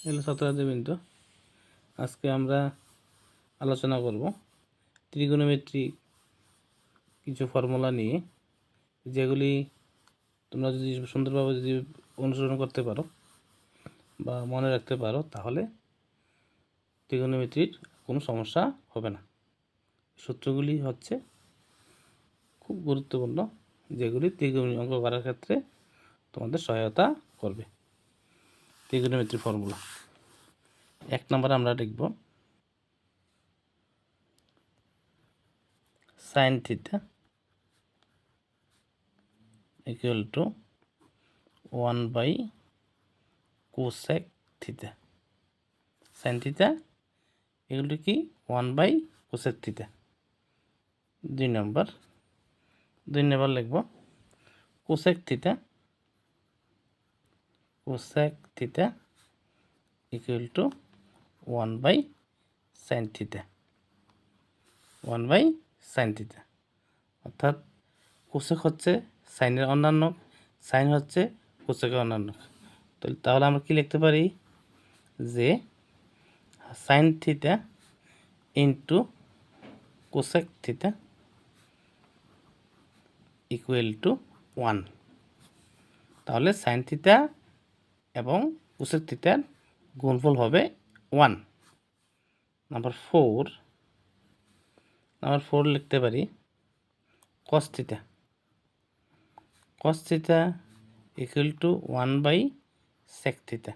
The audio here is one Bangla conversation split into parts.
হ্যালো ছাত্রছাত্রীবৃন্দ, আজকে আমরা আলোচনা করব ত্রিগোনোমেট্রিক কিছু ফর্মুলা নিয়ে, যেগুলি তোমরা যদি সুন্দরভাবে যদি অনুসরণ করতে পারো বা মনে রাখতে পারো, তাহলে ত্রিগোনোমেট্রির কোনো সমস্যা হবে না। সূত্রগুলি হচ্ছে খুব গুরুত্বপূর্ণ, যেগুলি ত্রিকোণমিতিক অঙ্ক করার ক্ষেত্রে তোমাদের সহায়তা করবে। ত্রিগোনোমেট্রি ফর্মুলা 1 নম্বরে আমরা লিখব sin theta equal to 1 by cosec theta. sin theta equal to কি 1 by cosec থিটা। 2 নম্বর লিখব cosec theta equal to 1 by sin theta. 1 by sin theta অর্থাৎ কোসেক হচ্ছে সাইনের অন্যান্য, সাইন হচ্ছে কোসেকের অন্যান্য। তাহলে আমরা কি লিখতে পারি যে sine theta into cosec theta equal to 1। তাহলে সাইন থিটা এবং কোসেক থিটার গুণফল হবে 1। নাম্বার 4 লিখতে পারি cos theta equal to 1 by sec theta.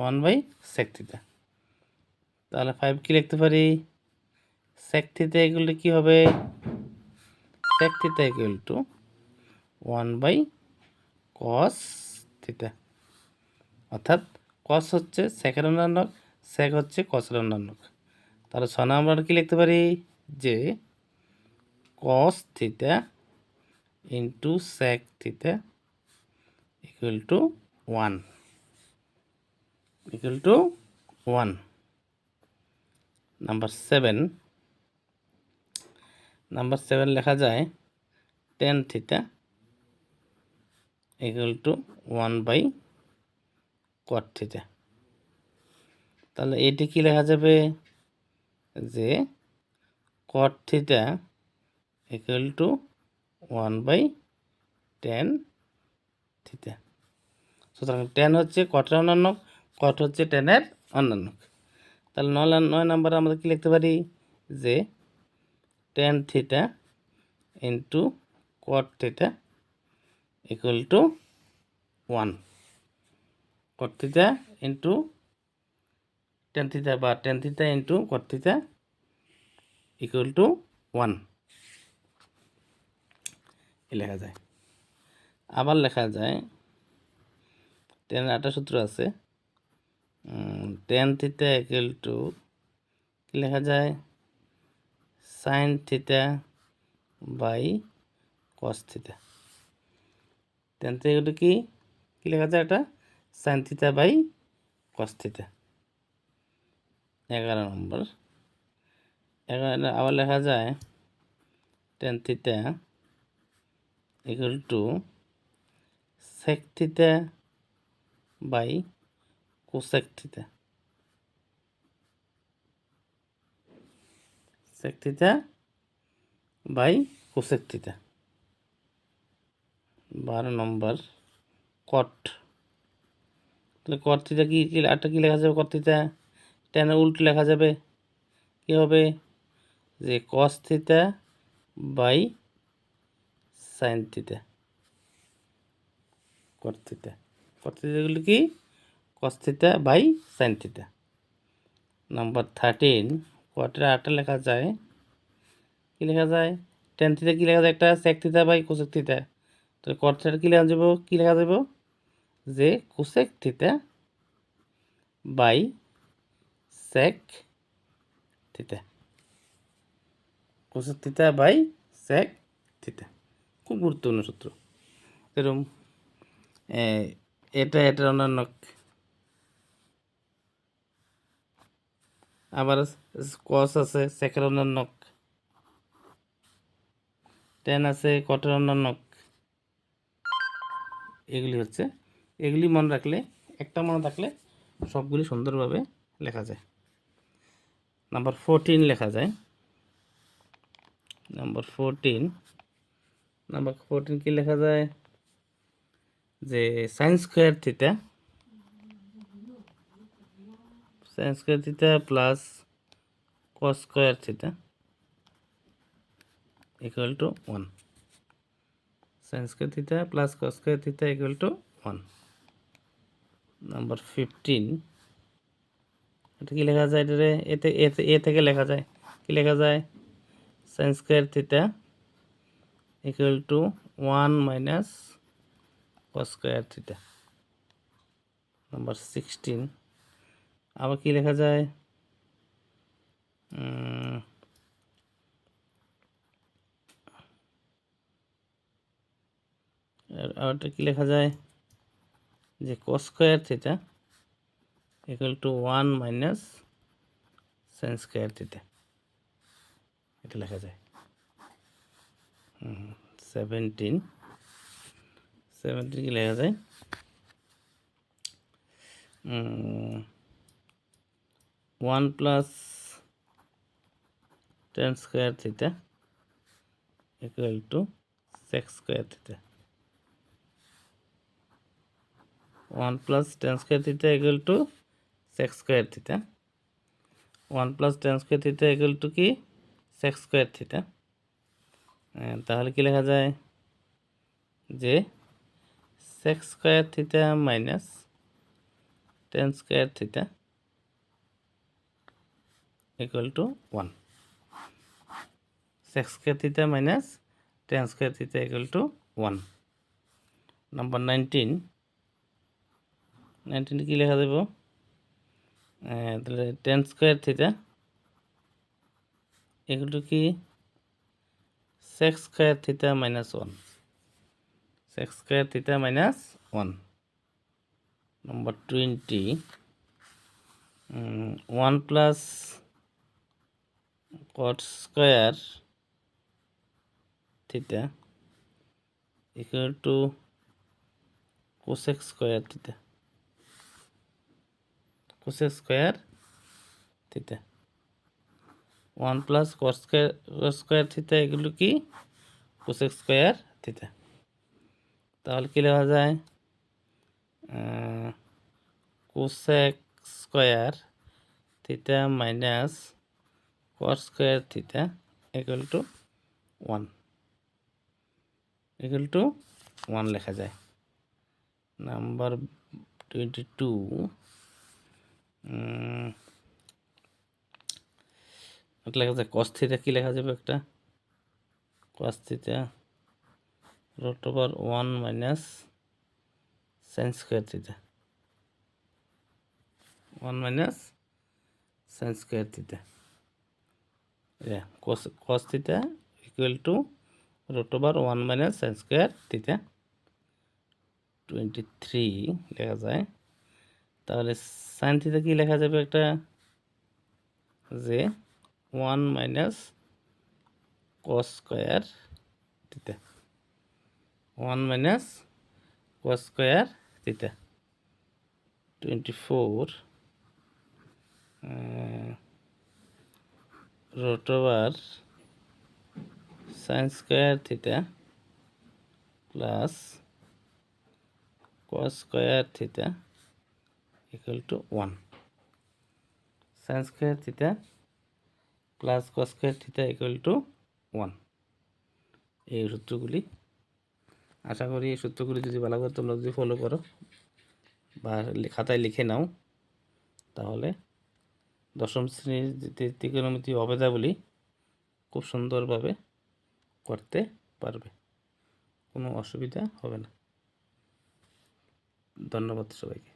1 by sec theta. তাহলে 5 কি লিখতে পারি sec থিটা ইকুয়াল টু কি হবে sec theta equal to 1 by cos theta. অর্থাৎ cos হচ্ছে সেকের অন্যান্যক, sec হচ্ছে cosের অন্যান্যক। তাহলে 6 নম্বর কি লিখতে পারি যে cos theta into sec theta equal to 1 number 7 লেখা যায় tan theta equal to 1 by cot theta. তাহলে এটি কি লেখা যাবে যে cot theta equal to 1 by tan theta. সুতরাং tan হচ্ছে কটের অন্যান্যক, cot হচ্ছে tan-এর অন্যান্যক। তাহলে 9 নম্বরে আমরা কি লিখতে পারি যে tan theta into cot theta equal to 1। cot theta into tan theta বা tan theta into cot theta equal to 1 লেখা যায়। আবার লেখা যায় tan একটা সূত্র আছে tan থিটা ইকুয়াল টু কি লেখা যায় sin theta by cos theta. tan theta equal to কি লেখা যায় এটা sin theta by cos theta. 11 নম্বর আবার লেখা যায় tan theta equal to sec theta by cosec theta. sec theta by cosec theta. 12 নম্বর cot। তাহলে cot থিটা কি আরটা কি লেখা যাবে cot থিটা tan উল্টো লেখা যাবে কি হবে যে cos theta by sin theta. cot theta গুলো কি cos theta by sin theta. Number 13 cot-এর আরটা লেখা যায় কি লেখা যায় tan থিটা কি লেখা যায় একটা sec theta by cosec theta. তো cot থিটা কি লেখা যাব যে cosec theta by sec theta. cosec theta by sec theta খুব গুরুত্বপূর্ণ সূত্র। এরকম এটার অন্যান্য আবার cos আছে সেকের অন্যান্য, tan আছে কটের অন্যান্য। এগুলি হচ্ছে এগুলি মনে রাখলে, একটা মনে থাকলে সবগুলি সুন্দরভাবে লেখা যায়। নাম্বার 14 লেখা যায়। নাম্বার 14 কি লেখা যায়? যে sin square theta plus cos square theta equal to 1। sin square theta plus cos square theta equal to 1। Number 15, এটা কি লেখা যায়? এটা এতে এ থেকে লেখা যায়, কি লেখা যায়? sin square theta equal to 1 minus cos square theta. Number 16, আবার কি লেখা যায়? আরটা কি লেখা যায়? যে cos square theta equal to 1 minus sin square theta, এটা লেখা যায়। 17 কি লেখা যায়? 1 plus tan square theta equal to sec square theta. 1 plus tan square theta equal to sec square theta. 1 plus tan square theta equal to কি? sec square theta. তাহলে কি লেখা যায়? যে sec square theta minus tan square theta equal to 1। sec square theta minus tan square theta equal to 1। Number 19 কি লেখা দেব? তাহলে tan square theta equal to কি? sec square theta minus 1। sec square theta minus 1। Number 20, 1 plus cot square theta equal two cosec square theta. cosec square theta 1 plus cos square theta এগুলো কি? cosec square theta. তাহলে কি লেখা যায়? cosec square theta minus cos square theta equal to 1 লেখা যায়। নাম্বার 22, লেখা যায় cos থিটা। কি লেখা যাবে? একটা cos theta root over 1 minus sin square theta. 1 minus sin square theta. cos theta equal to root over 1 minus sin square theta. 23 লেখা যায়। তাহলে sin থিটা কি লেখা যাবে? একটা যে 1 minus cos square theta. 1 minus cos square theta. 24 root over sin square theta plus cos square theta equal to 1। sin square theta plus cos square theta equal to 1। এই সূত্রগুলি, আশা করি এই সূত্রগুলি যদি ভালো করে তোমরা যদি ফলো করো বা খাতায় লিখে নাও, তাহলে দশম শ্রেণীর যে ত্রিকোণমিতি অভেদাবলী খুব সুন্দরভাবে করতে পারবে, কোনো অসুবিধা হবে না। ধন্যবাদ সবাইকে।